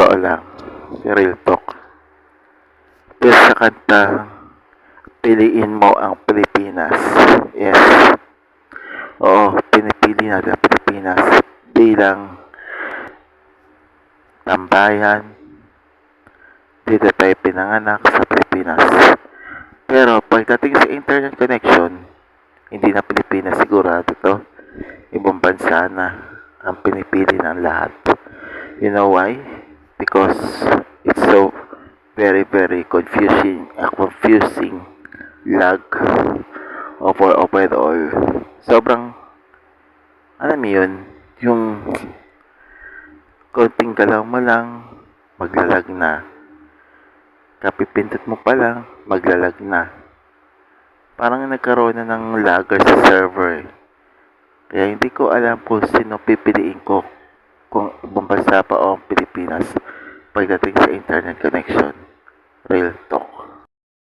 totoo lang, real talk. Pero sa kanta, piliin mo ang Pilipinas. Yes. Oo, pinipili natin ang Pilipinas bilang tambayan. Dito tayo pinanganak sa Pilipinas. Pero pagdating sa internet connection, hindi na Pilipinas sigurado to. Ibang bansa na ang pinipili ng lahat. You know why? Because it's so very confusing lag overall. Sobrang, alam mo yun, yung konting galaw mo lang, maglalag na. Kapipindot mo pa lang, maglalag na. Parang nagkaroon na ng lagger sa server. Kaya hindi ko alam kung sino pipiliin ko, kung ibang bansa pa o ang Pilipinas pagdating sa internet connection. Real